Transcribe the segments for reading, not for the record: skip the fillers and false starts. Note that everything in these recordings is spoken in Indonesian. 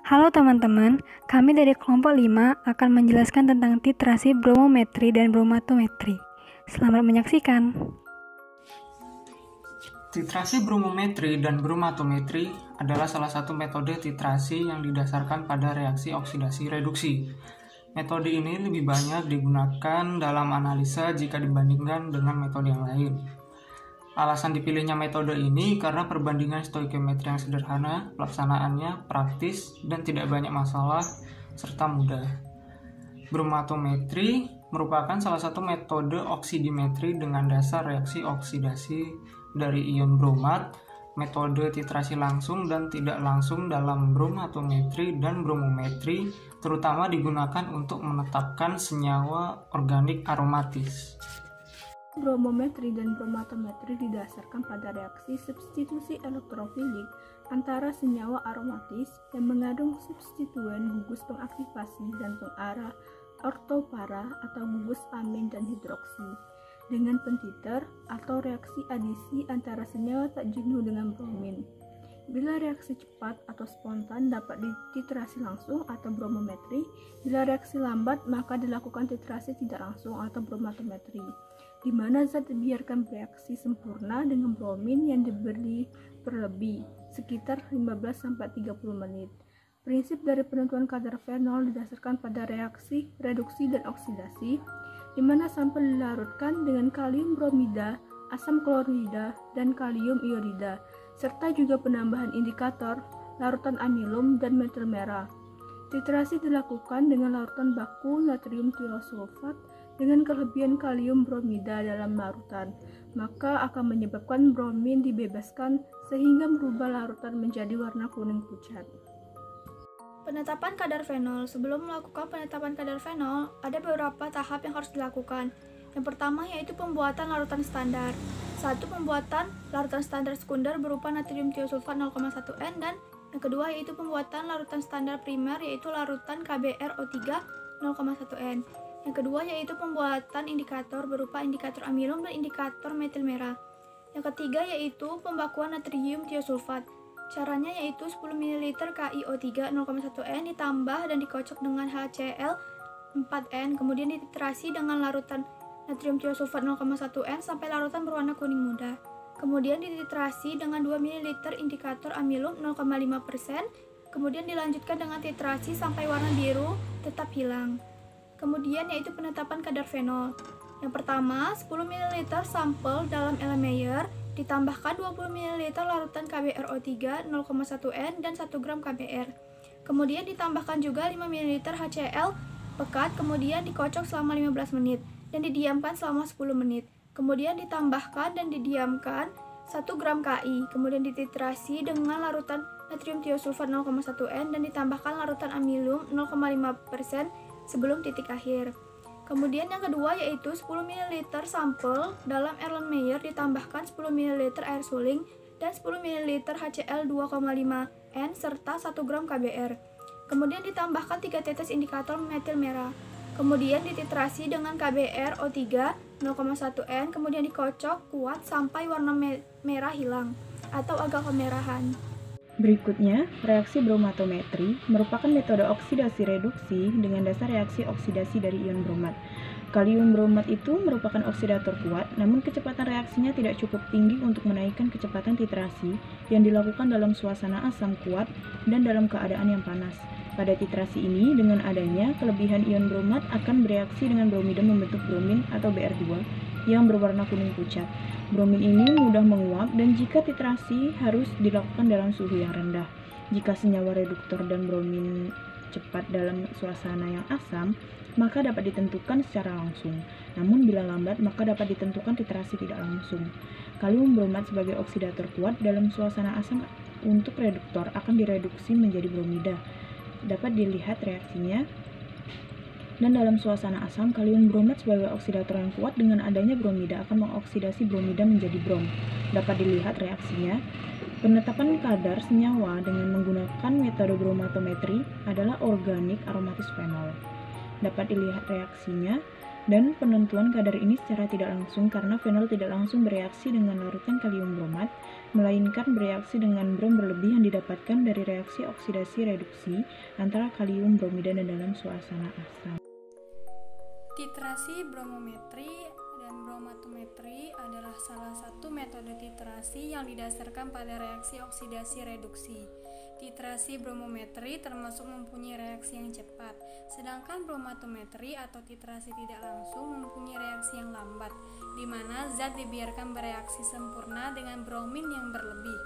Halo teman-teman, kami dari kelompok 5 akan menjelaskan tentang titrasi bromometri dan bromatometri. Selamat menyaksikan. Titrasi bromometri dan bromatometri adalah salah satu metode titrasi yang didasarkan pada reaksi oksidasi reduksi. Metode ini lebih banyak digunakan dalam analisa jika dibandingkan dengan metode yang lain. Alasan dipilihnya metode ini karena perbandingan stoikiometri yang sederhana, pelaksanaannya praktis, dan tidak banyak masalah, serta mudah. Bromatometri merupakan salah satu metode oksidimetri dengan dasar reaksi oksidasi dari ion bromat, metode titrasi langsung dan tidak langsung dalam bromatometri dan bromometri, terutama digunakan untuk menetapkan senyawa organik aromatis. Bromometri dan bromatometri didasarkan pada reaksi substitusi elektrofilik antara senyawa aromatis yang mengandung substituen gugus pengaktifasi dan pengarah ortopara atau gugus amin dan hidroksi dengan pentiter atau reaksi adisi antara senyawa tak jenuh dengan bromin. Bila reaksi cepat atau spontan dapat dititrasi langsung atau bromometri, bila reaksi lambat maka dilakukan titrasi tidak langsung atau bromatometri, di mana zat dibiarkan bereaksi sempurna dengan bromin yang diberi berlebih sekitar 15-30 menit. Prinsip dari penentuan kadar fenol didasarkan pada reaksi reduksi dan oksidasi, di mana sampel dilarutkan dengan kalium bromida, asam klorida, dan kalium iodida, serta juga penambahan indikator larutan amilum dan metil merah. Titrasi dilakukan dengan larutan baku natrium tiosulfat dengan kelebihan kalium bromida dalam larutan, maka akan menyebabkan bromin dibebaskan sehingga merubah larutan menjadi warna kuning pucat. Penetapan kadar fenol. Sebelum melakukan penetapan kadar fenol, ada beberapa tahap yang harus dilakukan. Yang pertama yaitu pembuatan larutan standar. Satu, pembuatan larutan standar sekunder berupa natrium tiosulfat 0,1N, dan yang kedua yaitu pembuatan larutan standar primer yaitu larutan KBrO3 0,1N. Yang kedua yaitu pembuatan indikator berupa indikator amilum dan indikator metil merah. Yang ketiga yaitu pembakuan natrium tiosulfat. Caranya yaitu 10 ml KiO3 0,1N ditambah dan dikocok dengan HCl 4N, kemudian dititrasi dengan larutan natrium tiosulfat 0,1N sampai larutan berwarna kuning muda. Kemudian dititrasi dengan 2 ml indikator amilum 0,5%, kemudian dilanjutkan dengan titrasi sampai warna biru tetap hilang. Kemudian yaitu penetapan kadar fenol. Yang pertama, 10 ml sampel dalam Erlenmeyer ditambahkan 20 ml larutan KBrO3 0,1N dan 1 gram KBr. Kemudian ditambahkan juga 5 ml HCl pekat, kemudian dikocok selama 15 menit dan didiamkan selama 10 menit. Kemudian ditambahkan dan didiamkan 1 gram Ki, kemudian dititrasi dengan larutan natrium tiosulfat 0,1N dan ditambahkan larutan amilum 0,5% sebelum titik akhir. Kemudian yang kedua yaitu 10 ml sampel dalam Erlenmeyer ditambahkan 10 ml air suling dan 10 ml HCl 2,5N serta 1 gram KBr. Kemudian ditambahkan 3 tetes indikator metil merah. Kemudian dititrasi dengan KBrO3 0,1N, kemudian dikocok kuat sampai warna merah hilang atau agak kemerahan. Berikutnya, reaksi bromatometri merupakan metode oksidasi reduksi dengan dasar reaksi oksidasi dari ion bromat. Kalium bromat itu merupakan oksidator kuat, namun kecepatan reaksinya tidak cukup tinggi untuk menaikkan kecepatan titrasi yang dilakukan dalam suasana asam kuat dan dalam keadaan yang panas. Pada titrasi ini, dengan adanya kelebihan ion bromat akan bereaksi dengan bromida membentuk bromin atau Br2 yang berwarna kuning pucat. Bromin ini mudah menguap dan jika titrasi harus dilakukan dalam suhu yang rendah. Jika senyawa reduktor dan bromin cepat dalam suasana yang asam, maka dapat ditentukan secara langsung. Namun bila lambat, maka dapat ditentukan titrasi tidak langsung. Kalium bromat sebagai oksidator kuat dalam suasana asam untuk reduktor akan direduksi menjadi bromida. Dapat dilihat reaksinya. Dan dalam suasana asam, kalium bromat sebagai oksidator yang kuat dengan adanya bromida akan mengoksidasi bromida menjadi brom. Dapat dilihat reaksinya. Penetapan kadar senyawa dengan menggunakan metode bromatometri adalah organik aromatis fenol. Dapat dilihat reaksinya. Dan penentuan kadar ini secara tidak langsung karena fenol tidak langsung bereaksi dengan larutan kalium bromat, melainkan bereaksi dengan brom berlebih yang didapatkan dari reaksi oksidasi reduksi antara kalium bromida dan dalam suasana asam. Titrasi bromometri dan bromatometri adalah salah satu metode titrasi yang didasarkan pada reaksi oksidasi reduksi. Titrasi bromometri termasuk mempunyai reaksi yang cepat, sedangkan bromatometri atau titrasi tidak langsung mempunyai reaksi yang lambat, di mana zat dibiarkan bereaksi sempurna dengan bromin yang berlebih.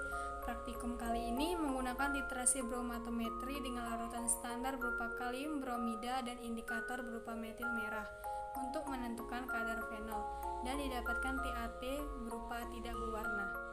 Praktikum kali ini menggunakan titrasi bromatometri dengan larutan standar berupa kalium bromida dan indikator berupa metil merah untuk menentukan kadar fenol, dan didapatkan TAT berupa tidak berwarna.